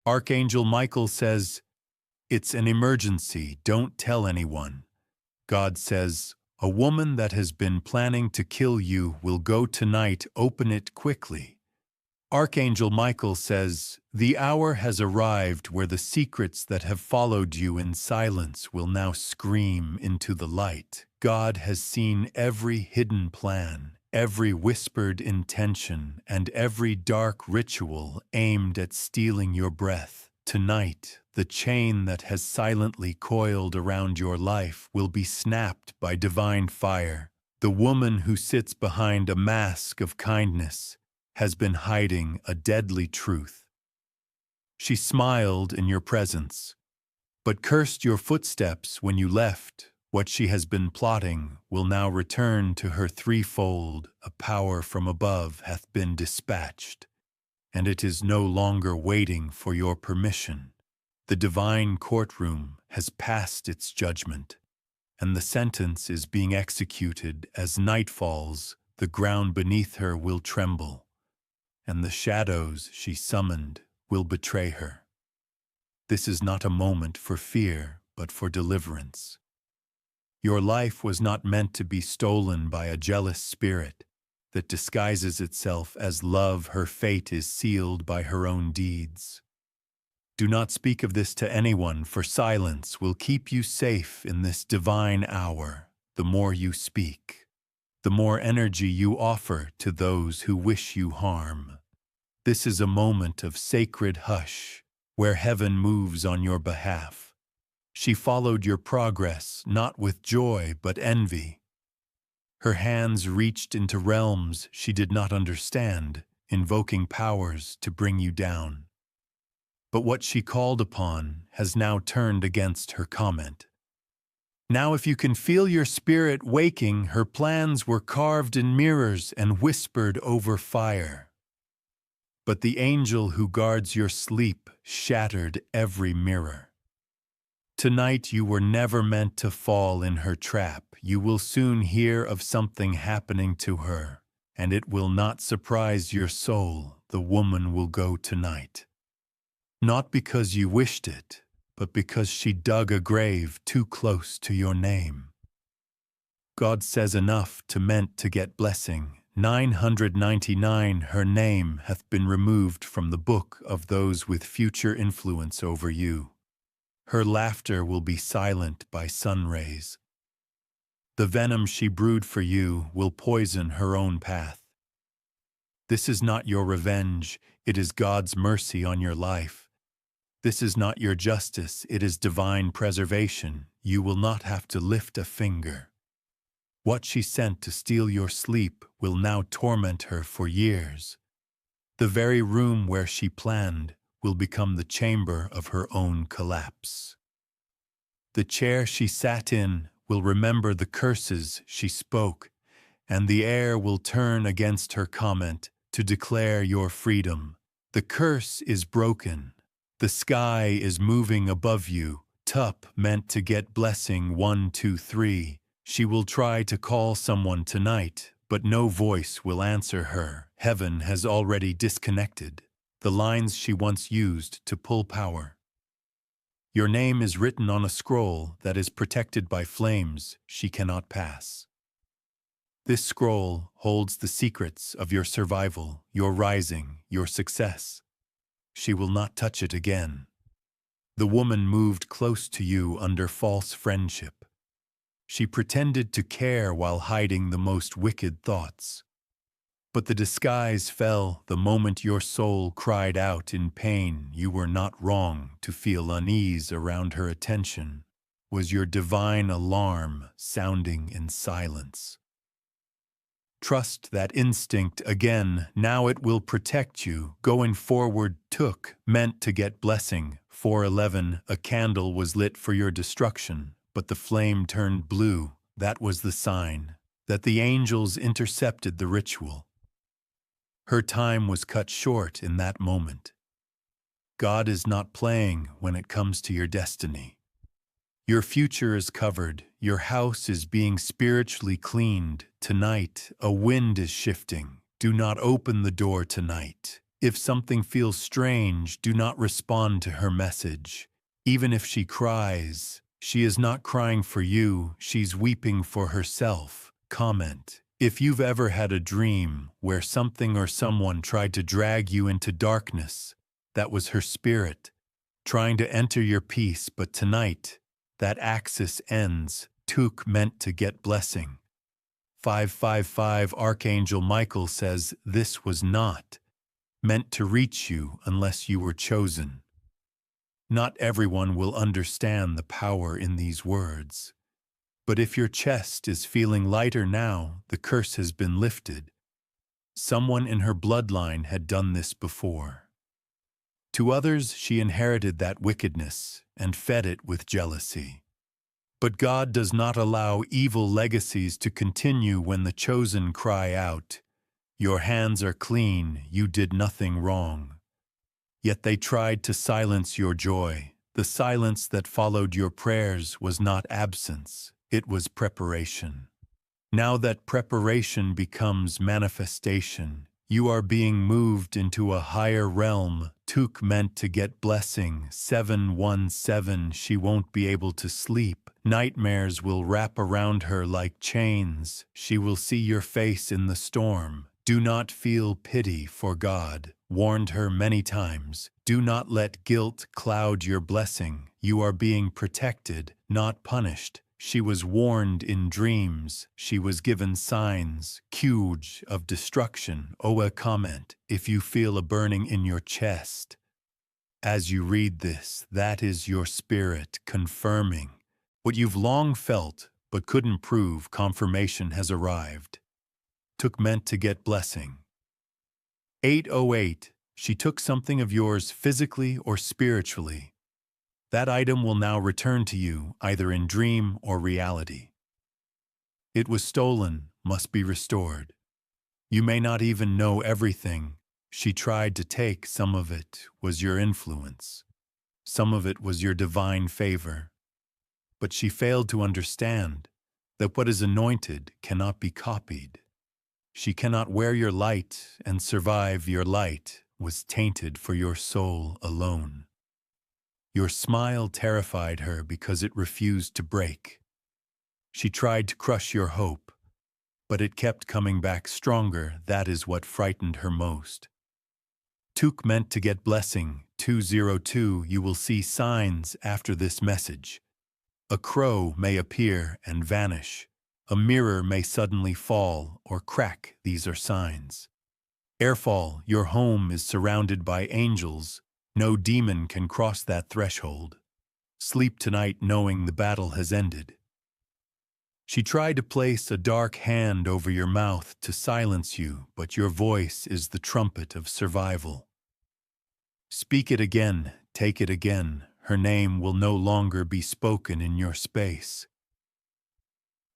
Archangel Michael says, "It's an emergency, don't tell anyone." God says, "A woman that has been planning to kill you will go tonight, open it quickly." Archangel Michael says, "The hour has arrived where the secrets that have followed you in silence will now scream into the light." God has seen every hidden plan, every whispered intention, and every dark ritual aimed at stealing your breath. Tonight, the chain that has silently coiled around your life will be snapped by divine fire. The woman who sits behind a mask of kindness has been hiding a deadly truth. She smiled in your presence, but cursed your footsteps when you left. What she has been plotting will now return to her threefold. A power from above hath been dispatched, and it is no longer waiting for your permission. The divine courtroom has passed its judgment, and the sentence is being executed. As night falls, the ground beneath her will tremble, and the shadows she summoned will betray her. This is not a moment for fear, but for deliverance. Your life was not meant to be stolen by a jealous spirit that disguises itself as love. Her fate is sealed by her own deeds. Do not speak of this to anyone, for silence will keep you safe in this divine hour. The more you speak, the more energy you offer to those who wish you harm. This is a moment of sacred hush, where heaven moves on your behalf. She followed your progress, not with joy but envy. Her hands reached into realms she did not understand, invoking powers to bring you down. But what she called upon has now turned against her comment. Now if you can feel your spirit waking, her plans were carved in mirrors and whispered over fire. But the angel who guards your sleep shattered every mirror. Tonight you were never meant to fall in her trap. You will soon hear of something happening to her, and it will not surprise your soul. The woman will go tonight. Not because you wished it, but because she dug a grave too close to your name. God says enough to meant to get blessing. 999 Her name hath been removed from the book of those with future influence over you. Her laughter will be silent by sun rays. The venom she brewed for you will poison her own path. This is not your revenge, it is God's mercy on your life. This is not your justice, it is divine preservation. You will not have to lift a finger. What she sent to steal your sleep will now torment her for years. The very room where she planned will become the chamber of her own collapse. The chair she sat in will remember the curses she spoke, and the air will turn against her comment to declare your freedom. The curse is broken. The sky is moving above you. Tup meant to get blessing 1, 2, 3. She will try to call someone tonight, but no voice will answer her. Heaven has already disconnected the lines she once used to pull power. Your name is written on a scroll that is protected by flames she cannot pass. This scroll holds the secrets of your survival, your rising, your success. She will not touch it again. The woman moved close to you under false friendship. She pretended to care while hiding the most wicked thoughts. But the disguise fell the moment your soul cried out in pain. You were not wrong to feel unease around her attention. Was your divine alarm sounding in silence? Trust that instinct again. Now it will protect you. Going forward meant to get blessing. 411 A candle was lit for your destruction, but the flame turned blue. That was the sign that the angels intercepted the ritual. Her time was cut short in that moment. God is not playing when it comes to your destiny. Your future is covered. Your house is being spiritually cleaned. Tonight, a wind is shifting. Do not open the door tonight. If something feels strange, do not respond to her message. Even if she cries, she is not crying for you, she's weeping for herself. Comment. If you've ever had a dream where something or someone tried to drag you into darkness, that was her spirit, trying to enter your peace, but tonight, that axis ends. Took meant to get blessing. 555 Archangel Michael says this was not meant to reach you unless you were chosen. Not everyone will understand the power in these words. But if your chest is feeling lighter now, the curse has been lifted. Someone in her bloodline had done this before. To others, she inherited that wickedness and fed it with jealousy. But God does not allow evil legacies to continue when the chosen cry out, "Your hands are clean, you did nothing wrong." Yet they tried to silence your joy. The silence that followed your prayers was not absence, it was preparation. Now that preparation becomes manifestation, you are being moved into a higher realm. Took meant to get blessing. 717 She won't be able to sleep. Nightmares will wrap around her like chains. She will see your face in the storm. Do not feel pity, for God warned her many times. Do not let guilt cloud your blessing. You are being protected, not punished. She was warned in dreams. She was given signs, cues of destruction. A comment. If you feel a burning in your chest as you read this, that is your spirit confirming what you've long felt but couldn't prove. Confirmation has arrived. Took meant to get blessing. 808 She took something of yours physically or spiritually. That item will now return to you, either in dream or reality. It was stolen, must be restored. You may not even know everything. She tried to take. Some of it was your influence. Some of it was your divine favor. But she failed to understand that what is anointed cannot be copied. She cannot wear your light and survive. Your light was tainted for your soul alone. Your smile terrified her because it refused to break. She tried to crush your hope, but it kept coming back stronger. That is what frightened her most. Took meant to get blessing. 202 You will see signs after this message. A crow may appear and vanish. A mirror may suddenly fall or crack. These are signs. Airfall. Your home is surrounded by angels. No demon can cross that threshold. Sleep tonight knowing the battle has ended. She tried to place a dark hand over your mouth to silence you, but your voice is the trumpet of survival. Speak it again, take it again. Her name will no longer be spoken in your space.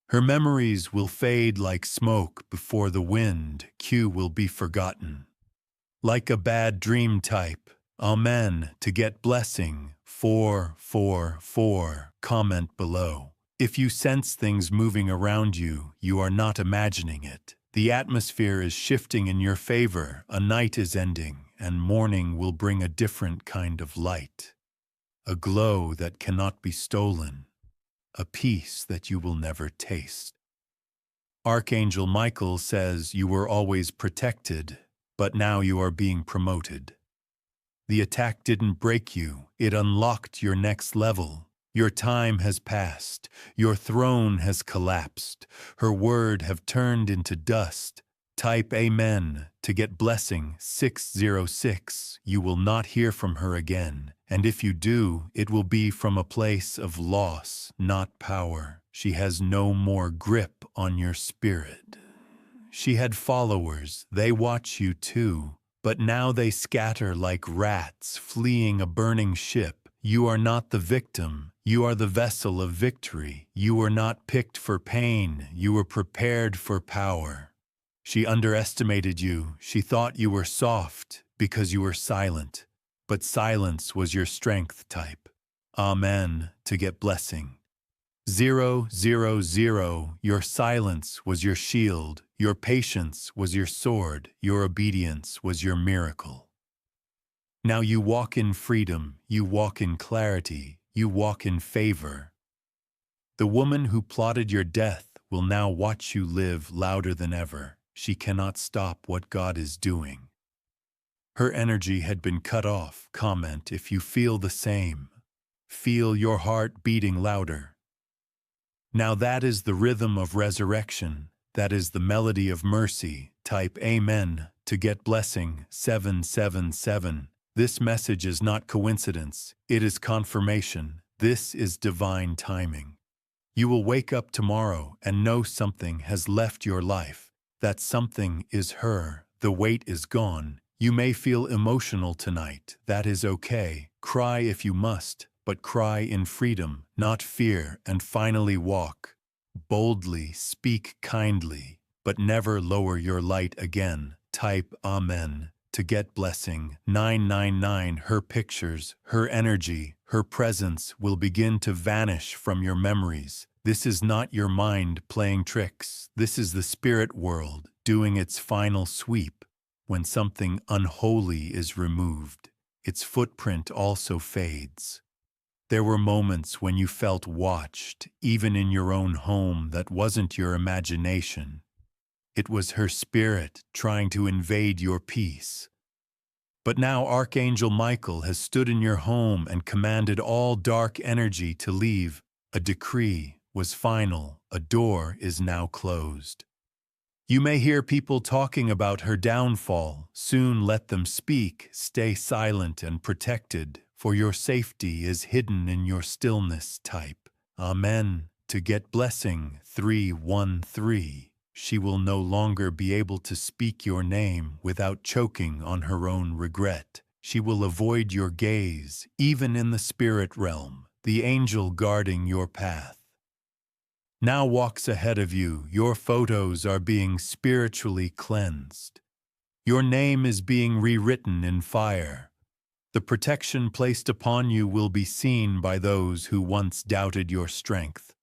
Her memories will fade like smoke before the wind. Q will be forgotten. Like a bad dream type. Amen. To get blessing. 444. Comment below. If you sense things moving around you, you are not imagining it. The atmosphere is shifting in your favor. A night is ending, and morning will bring a different kind of light. A glow that cannot be stolen. A peace that you will never taste. Archangel Michael says you were always protected, but now you are being promoted. The attack didn't break you, it unlocked your next level. Your time has passed, your throne has collapsed, her word have turned into dust. Type Amen to get blessing. 606. You will not hear from her again, and if you do, it will be from a place of loss, not power. She has no more grip on your spirit. She had followers, they watch you too, but now they scatter like rats fleeing a burning ship. You are not the victim, you are the vessel of victory. You were not picked for pain, you were prepared for power. She underestimated you, she thought you were soft because you were silent, but silence was your strength type. Amen to get blessing. 000. Your silence was your shield, your patience was your sword, your obedience was your miracle. Now you walk in freedom, you walk in clarity, you walk in favor. The woman who plotted your death will now watch you live louder than ever. She cannot stop what God is doing. Her energy had been cut off. Comment if you feel the same. Feel your heart beating louder. Now that is the rhythm of resurrection. That is the melody of mercy. Type Amen to get blessing 777. This message is not coincidence. It is confirmation. This is divine timing. You will wake up tomorrow and know something has left your life. That something is her. The weight is gone. You may feel emotional tonight. That is okay. Cry if you must, but cry in freedom, not fear, and finally walk. Boldly, speak kindly, but never lower your light again. Type Amen to get blessing 999. Her pictures, her energy, her presence will begin to vanish from your memories. This is not your mind playing tricks. This is the spirit world doing its final sweep. When something unholy is removed, its footprint also fades. There were moments when you felt watched, even in your own home. That wasn't your imagination. It was her spirit trying to invade your peace. But now Archangel Michael has stood in your home and commanded all dark energy to leave. A decree was final. A door is now closed. You may hear people talking about her downfall. Soon let them speak. Stay silent and protected, for your safety is hidden in your stillness. Type Amen to get blessing 313. She will no longer be able to speak your name without choking on her own regret. She will avoid your gaze, even in the spirit realm, the angel guarding your path now walks ahead of you. Your photos are being spiritually cleansed. Your name is being rewritten in fire. The protection placed upon you will be seen by those who once doubted your strength.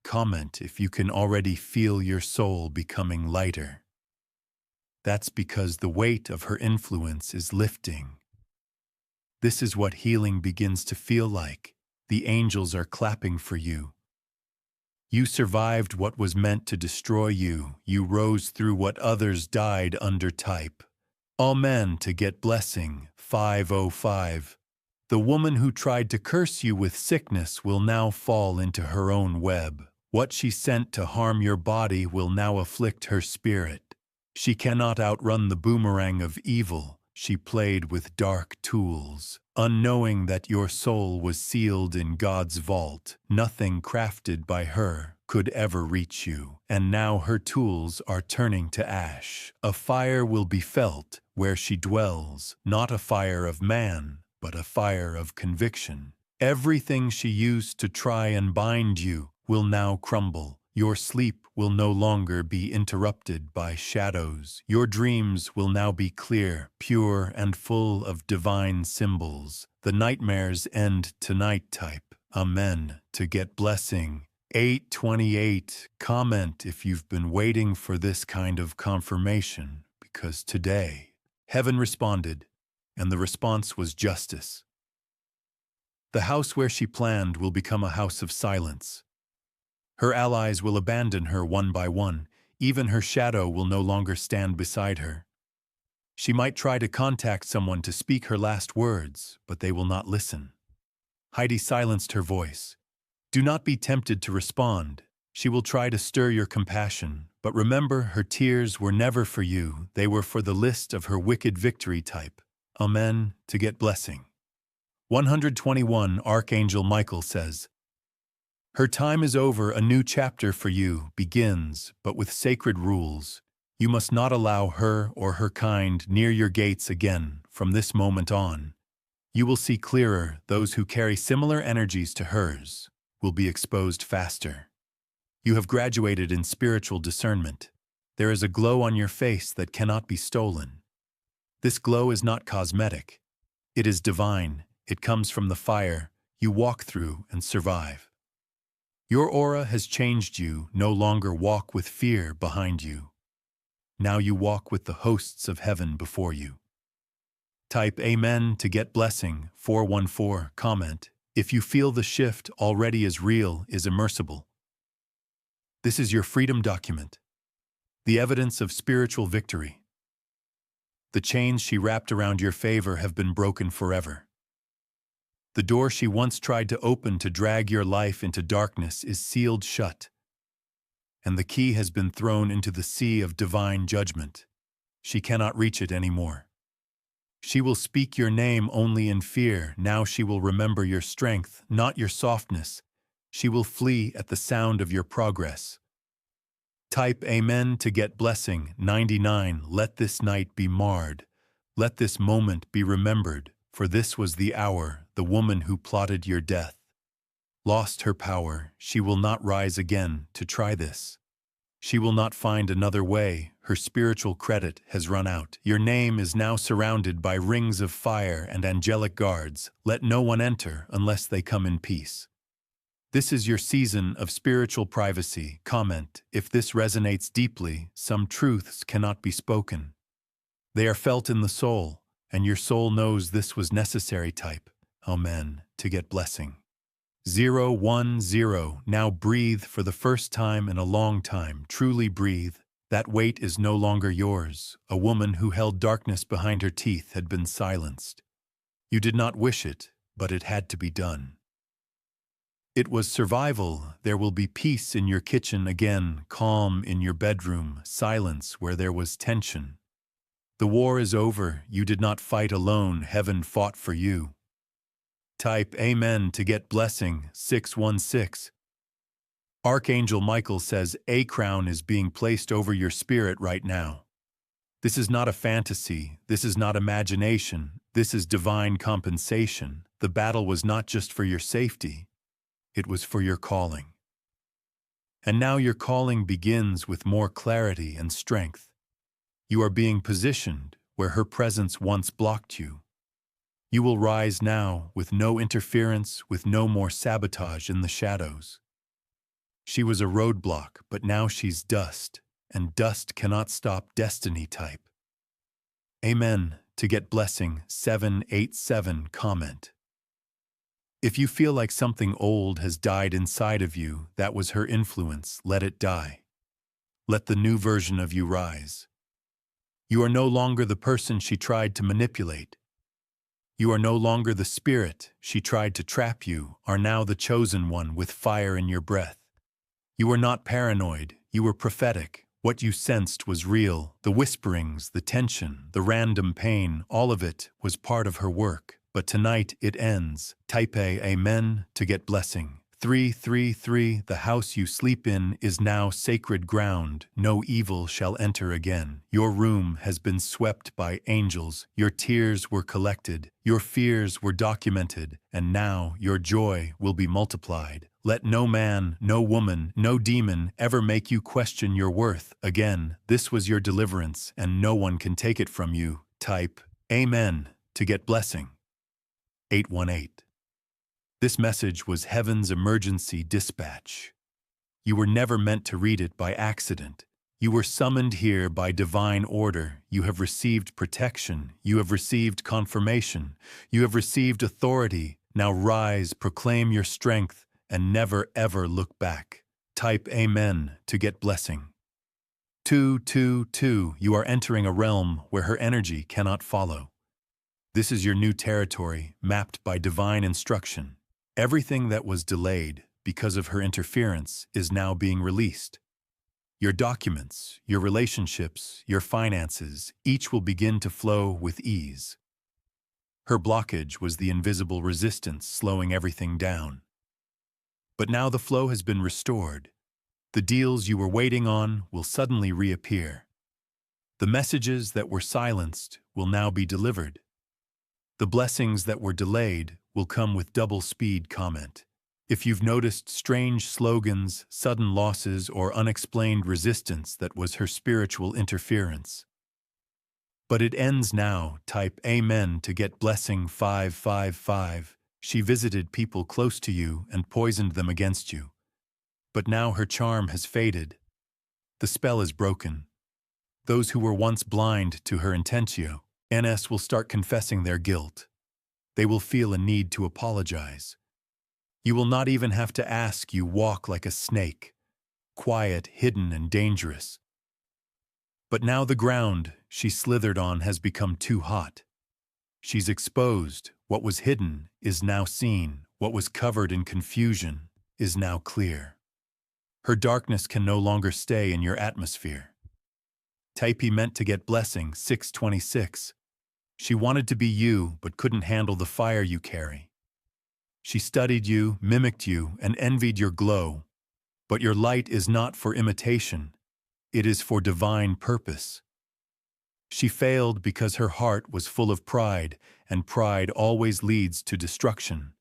Comment if you can already feel your soul becoming lighter. That's because the weight of her influence is lifting. This is what healing begins to feel like. The angels are clapping for you. You survived what was meant to destroy you. You rose through what others died under. Type Amen to get blessing 505. The woman who tried to curse you with sickness will now fall into her own web. What she sent to harm your body will now afflict her spirit. She cannot outrun the boomerang of evil. She played with dark tools, unknowing that your soul was sealed in God's vault. Nothing crafted by her could ever reach you, and now her tools are turning to ash. A fire will be felt where she dwells, not a fire of man, but a fire of conviction. Everything she used to try and bind you will now crumble. Your sleep will no longer be interrupted by shadows. Your dreams will now be clear, pure, and full of divine symbols. The nightmares end tonight. Type Amen to get blessing 828. Comment if you've been waiting for this kind of confirmation, because today, heaven responded, and the response was justice. The house where she planned will become a house of silence. Her allies will abandon her one by one. Even her shadow will no longer stand beside her. She might try to contact someone to speak her last words, but they will not listen. Heidi silenced her voice. Do not be tempted to respond. She will try to stir your compassion, but remember, her tears were never for you. They were for the list of her wicked victory. Type Amen to get blessing 121. Archangel Michael says, her time is over. A new chapter for you begins, but with sacred rules. You must not allow her or her kind near your gates again. From this moment on, you will see clearer. Those who carry similar energies to hers will be exposed faster. You have graduated in spiritual discernment. There is a glow on your face that cannot be stolen. This glow is not cosmetic. It is divine. It comes from the fire you walk through and survive. Your aura has changed. You no longer walk with fear behind you. Now you walk with the hosts of heaven before you. Type Amen to get blessing 414. Comment. If you feel the shift already is real, is immersible. This is your freedom document. The evidence of spiritual victory. The chains she wrapped around your favor have been broken forever. The door she once tried to open to drag your life into darkness is sealed shut, and the key has been thrown into the sea of divine judgment. She cannot reach it anymore. She will speak your name only in fear. Now she will remember your strength, not your softness. She will flee at the sound of your progress. Type Amen to get blessing 99. Let this night be marred. Let this moment be remembered, for this was the hour the woman who plotted your death lost her power. She will not rise again to try this. She will not find another way. Her spiritual credit has run out. Your name is now surrounded by rings of fire and angelic guards. Let no one enter unless they come in peace. This is your season of spiritual privacy. Comment. If this resonates deeply, some truths cannot be spoken. They are felt in the soul, and your soul knows this was necessary. Type Amen to get blessing. 010. Now breathe for the first time in a long time. Truly breathe. That weight is no longer yours. A woman who held darkness behind her teeth had been silenced. You did not wish it, but it had to be done. It was survival. There will be peace in your kitchen again, calm in your bedroom, silence where there was tension. The war is over. You did not fight alone. Heaven fought for you. Type Amen to get blessing 616. Archangel Michael says a crown is being placed over your spirit right now. This is not a fantasy. This is not imagination. This is divine compensation. The battle was not just for your safety. It was for your calling. And now your calling begins with more clarity and strength. You are being positioned where her presence once blocked you. You will rise now with no interference, with no more sabotage in the shadows. She was a roadblock, but now she's dust, and dust cannot stop destiny. Type Amen to get blessing 787. Comment. If you feel like something old has died inside of you, that was her influence. Let it die. Let the new version of you rise. You are no longer the person she tried to manipulate. You are no longer the spirit she tried to trap. You are now the chosen one with fire in your breath. You were not paranoid, you were prophetic. What you sensed was real. The whisperings, the tension, the random pain, all of it was part of her work. But tonight it ends. Type Amen to get blessing. 333. The house you sleep in is now sacred ground. No evil shall enter again. Your room has been swept by angels. Your tears were collected. Your fears were documented. And now your joy will be multiplied. Let no man, no woman, no demon ever make you question your worth again. This was your deliverance, and no one can take it from you. Type Amen to get blessing. 818. This message was heaven's emergency dispatch. You were never meant to read it by accident. You were summoned here by divine order. You have received protection. You have received confirmation. You have received authority. Now rise, proclaim your strength, and never ever look back. Type Amen to get blessing. 222. You are entering a realm where her energy cannot follow. This is your new territory, mapped by divine instruction. Everything that was delayed because of her interference is now being released. Your documents, your relationships, your finances, each will begin to flow with ease. Her blockage was the invisible resistance slowing everything down. But now the flow has been restored. The deals you were waiting on will suddenly reappear. The messages that were silenced will now be delivered. The blessings that were delayed will come with double speed. Comment. If you've noticed strange slogans, sudden losses, or unexplained resistance, that was her spiritual interference. But it ends now. Type Amen to get blessing 555. She visited people close to you and poisoned them against you. But now her charm has faded. The spell is broken. Those who were once blind to her intentio, NS will start confessing their guilt. They will feel a need to apologize. You will not even have to ask. You walk like a snake, quiet, hidden, and dangerous. But now the ground she slithered on has become too hot. She's exposed. What was hidden is now seen. What was covered in confusion is now clear. Her darkness can no longer stay in your atmosphere. Type meant to get blessing, 626. She wanted to be you, but couldn't handle the fire you carry. She studied you, mimicked you, and envied your glow. But your light is not for imitation. It is for divine purpose. She failed because her heart was full of pride, and pride always leads to destruction.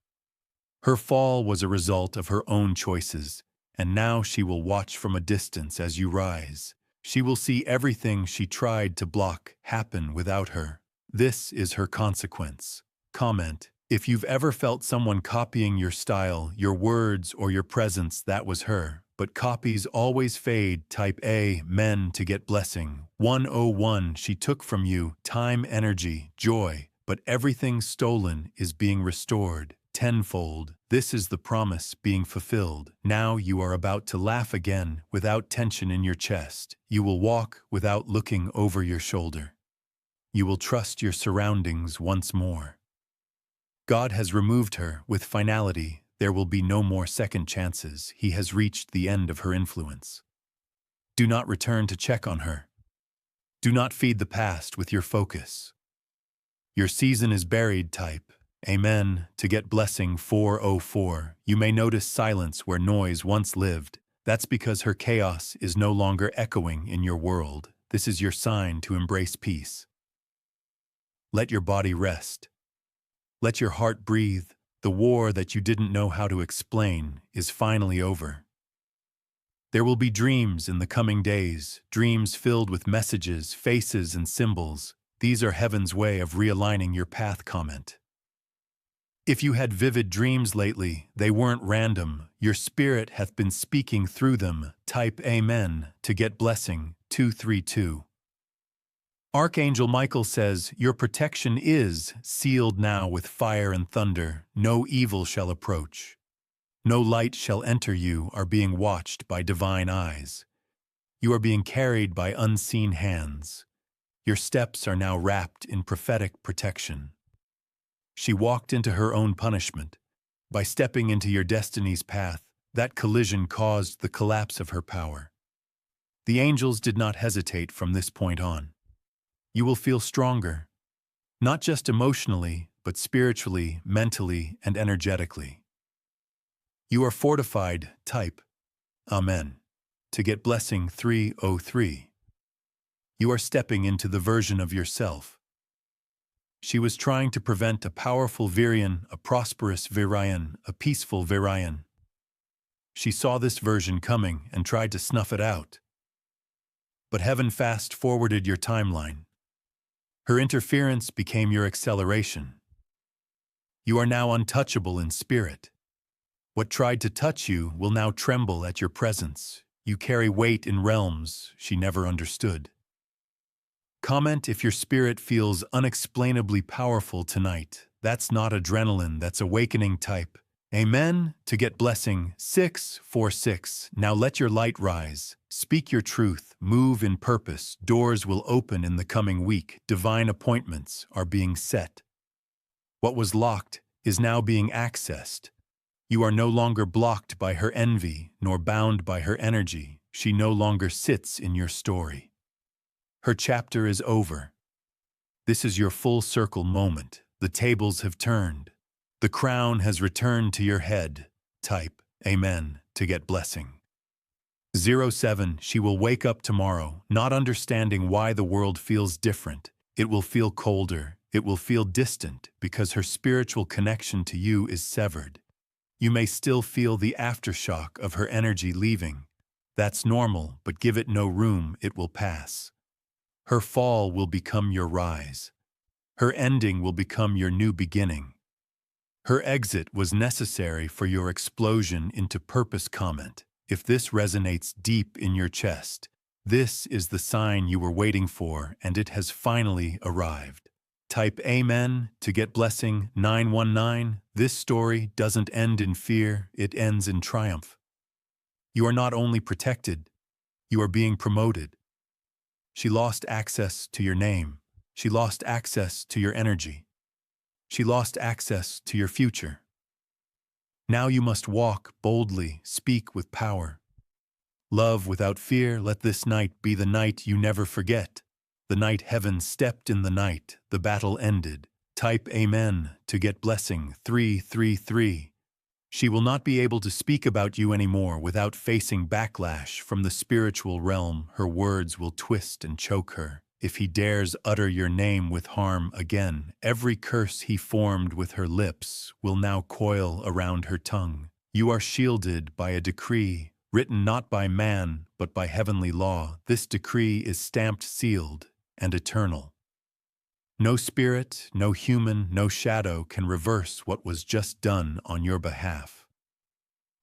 Her fall was a result of her own choices, and now she will watch from a distance as you rise. She will see everything she tried to block happen without her. This is her consequence. Comment: if you've ever felt someone copying your style, your words, or your presence, that was her. But copies always fade. Type A, men to get blessing. 101, she took from you time, energy, joy, but everything stolen is being restored tenfold. This is the promise being fulfilled. Now you are about to laugh again without tension in your chest. You will walk without looking over your shoulder. You will trust your surroundings once more. God has removed her with finality. There will be no more second chances. He has reached the end of her influence. Do not return to check on her. Do not feed the past with your focus. Your season is buried. Type Amen to get blessing, 404. You may notice silence where noise once lived. That's because her chaos is no longer echoing in your world. This is your sign to embrace peace. Let your body rest. Let your heart breathe. The war that you didn't know how to explain is finally over. There will be dreams in the coming days, dreams filled with messages, faces, and symbols. These are heaven's way of realigning your path. Comment: if you had vivid dreams lately, they weren't random. Your spirit hath been speaking through them. Type Amen to get blessing, 232. Archangel Michael says, your protection is sealed now with fire and thunder. No evil shall approach. No light shall enter. You are being watched by divine eyes. You are being carried by unseen hands. Your steps are now wrapped in prophetic protection. She walked into her own punishment. By stepping into your destiny's path, that collision caused the collapse of her power. The angels did not hesitate from this point on. You will feel stronger, not just emotionally, but spiritually, mentally, and energetically. You are fortified. Type Amen to get blessing, 303. You are stepping into the version of yourself. She was trying to prevent a powerful Virion, a prosperous Virion, a peaceful Virion. She saw this version coming and tried to snuff it out. But heaven fast-forwarded your timeline. Her interference became your acceleration. You are now untouchable in spirit. What tried to touch you will now tremble at your presence. You carry weight in realms she never understood. Comment if your spirit feels unexplainably powerful tonight. That's not adrenaline, that's awakening. Type Amen to get blessing, 646. Now let your light rise. Speak your truth. Move in purpose. Doors will open in the coming week. Divine appointments are being set. What was locked is now being accessed. You are no longer blocked by her envy, nor bound by her energy. She no longer sits in your story. Her chapter is over. This is your full circle moment. The tables have turned. The crown has returned to your head. Type Amen to get blessing. 07. She will wake up tomorrow, not understanding why the world feels different. It will feel colder. It will feel distant because her spiritual connection to you is severed. You may still feel the aftershock of her energy leaving. That's normal, but give it no room, it will pass. Her fall will become your rise. Her ending will become your new beginning. Her exit was necessary for your explosion into purpose. Comment: if this resonates deep in your chest, this is the sign you were waiting for, and it has finally arrived. Type Amen to get blessing 919. This story doesn't end in fear, it ends in triumph. You are not only protected, you are being promoted. She lost access to your name. She lost access to your energy. She lost access to your future. Now you must walk boldly, speak with power. Love without fear, let this night be the night you never forget. The night heaven stepped in the night, the battle ended. Type Amen to get blessing 333. She will not be able to speak about you anymore without facing backlash from the spiritual realm. Her words will twist and choke her. If he dares utter your name with harm again, every curse he formed with her lips will now coil around her tongue. You are shielded by a decree, written not by man, but by heavenly law. This decree is stamped, sealed, and eternal. No spirit, no human, no shadow can reverse what was just done on your behalf.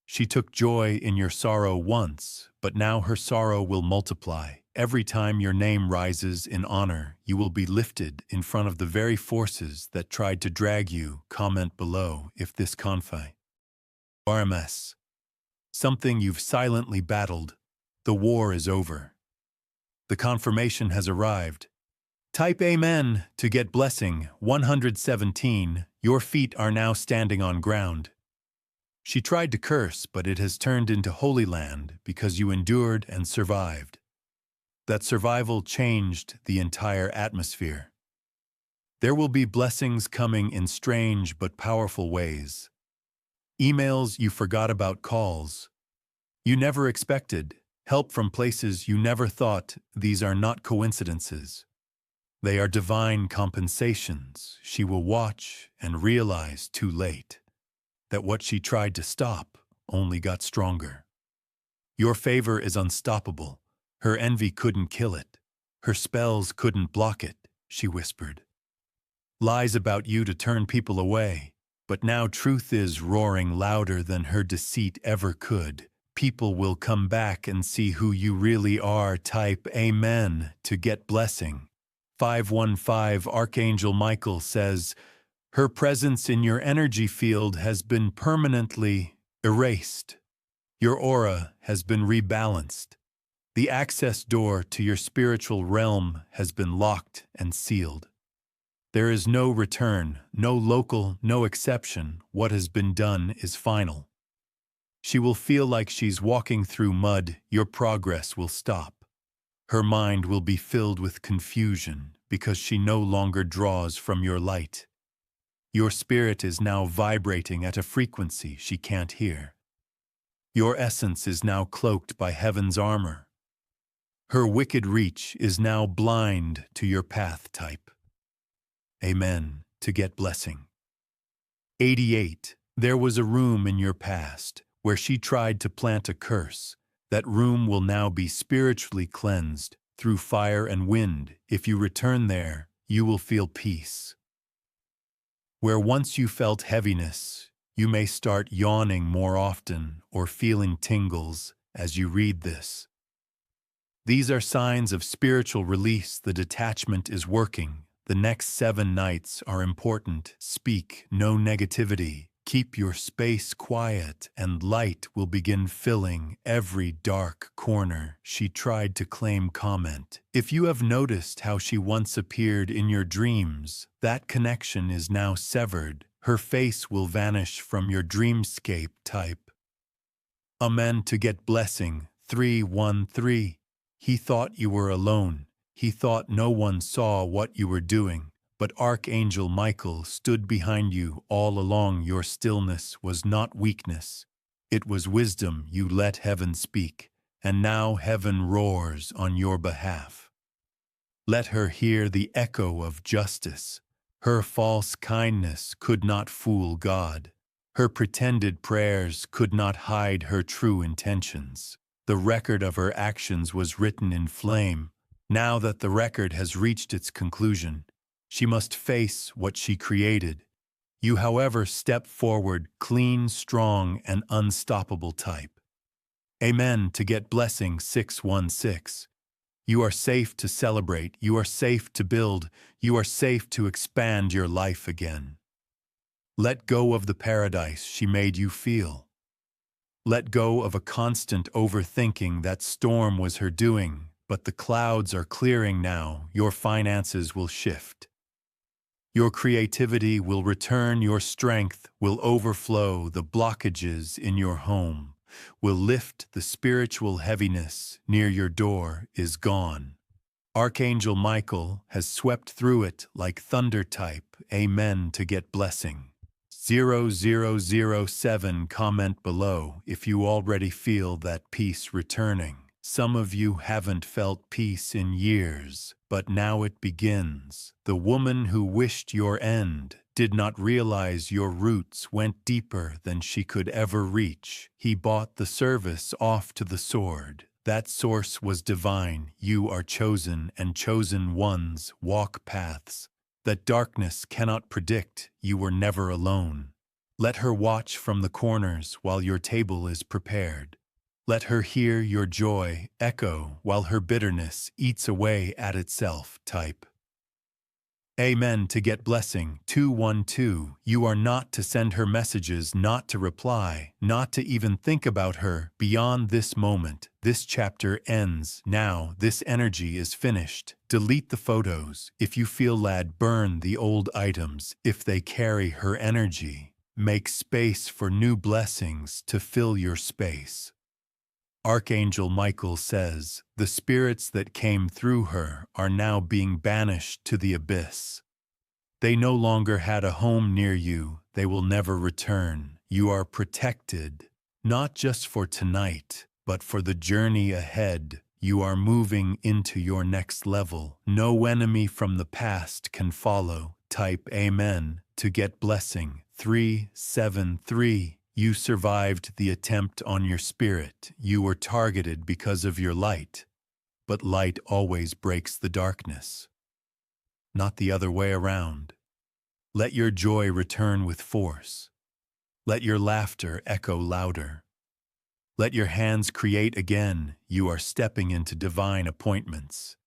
She took joy in your sorrow once, but now her sorrow will multiply. Every time your name rises in honor, you will be lifted in front of the very forces that tried to drag you. Comment below if this confi. RMS. Something you've silently battled. The war is over. The confirmation has arrived. Type Amen to get blessing 117. Your feet are now standing on ground. She tried to curse, but it has turned into holy land because you endured and survived. That survival changed the entire atmosphere. There will be blessings coming in strange but powerful ways. Emails you forgot about, calls you never expected, help from places you never thought. These are not coincidences. They are divine compensations. She will watch and realize too late that what she tried to stop only got stronger. Your favor is unstoppable. Her envy couldn't kill it. Her spells couldn't block it, she whispered. Lies about you to turn people away, but now truth is roaring louder than her deceit ever could. People will come back and see who you really are. Type Amen to get blessing. 515 Archangel Michael says, her presence in your energy field has been permanently erased. Your aura has been rebalanced. The access door to your spiritual realm has been locked and sealed. There is no return, no local, no exception. What has been done is final. She will feel like she's walking through mud. Your progress will stop. Her mind will be filled with confusion because she no longer draws from your light. Your spirit is now vibrating at a frequency she can't hear. Your essence is now cloaked by heaven's armor. Her wicked reach is now blind to your path. Type Amen to get blessing. 88. There was a room in your past where she tried to plant a curse. That room will now be spiritually cleansed through fire and wind. If you return there, you will feel peace. Where once you felt heaviness, you may start yawning more often or feeling tingles as you read this. These are signs of spiritual release. The detachment is working. The next 7 nights are important. Speak no negativity. Keep your space quiet, and light will begin filling every dark corner. She tried to claim comment. If you have noticed how she once appeared in your dreams, that connection is now severed. Her face will vanish from your dreamscape. Type Amen to get blessing 313. He thought you were alone. He thought no one saw what you were doing. But Archangel Michael stood behind you all along. Your stillness was not weakness. It was wisdom. You let heaven speak, and now heaven roars on your behalf. Let her hear the echo of justice. Her false kindness could not fool God. Her pretended prayers could not hide her true intentions. The record of her actions was written in flame. Now that the record has reached its conclusion, she must face what she created. You, however, step forward, clean, strong, and unstoppable. Type Amen to get blessing 616. You are safe to celebrate. You are safe to build. You are safe to expand your life again. Let go of the paradise she made you feel. Let go of a constant overthinking. That storm was her doing, but the clouds are clearing now. Your finances will shift. Your creativity will return. Your strength will overflow. The blockages in your home will lift. The spiritual heaviness near your door is gone. Archangel Michael has swept through it like thunder type. Amen to get blessing. 0007 comment below if you already feel that peace returning. Some of you haven't felt peace in years, but now it begins. The woman who wished your end did not realize your roots went deeper than she could ever reach. He bought the service off to the sword. That source was divine. You are chosen, and chosen ones walk paths that darkness cannot predict. You were never alone. Let her watch from the corners while your table is prepared. Let her hear your joy echo while her bitterness eats away at itself. Type Amen to get blessing. 212. You are not to send her messages, not to reply, not to even think about her. Beyond this moment, this chapter ends. Now, this energy is finished. Delete the photos. If you feel led, burn the old items. If they carry her energy, make space for new blessings to fill your space. Archangel Michael says, the spirits that came through her are now being banished to the abyss. They no longer had a home near you. They will never return. You are protected, not just for tonight, but for the journey ahead. You are moving into your next level. No enemy from the past can follow. Type Amen to get blessing. 373. You survived the attempt on your spirit. You were targeted because of your light. But light always breaks the darkness, not the other way around. Let your joy return with force. Let your laughter echo louder. Let your hands create again. You are stepping into divine appointments.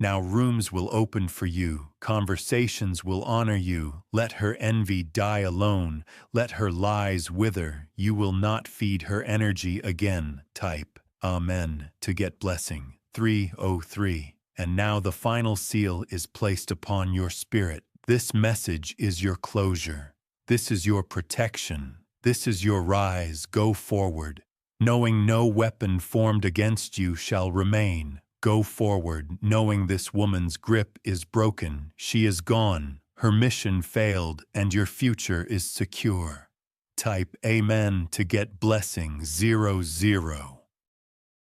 Now rooms will open for you. Conversations will honor you. Let her envy die alone. Let her lies wither. You will not feed her energy again. Type Amen to get blessing. 303. And now the final seal is placed upon your spirit. This message is your closure. This is your protection. This is your rise. Go forward, knowing no weapon formed against you shall remain. Go forward, knowing this woman's grip is broken. She is gone. Her mission failed, and your future is secure. Type Amen to get blessing. 00.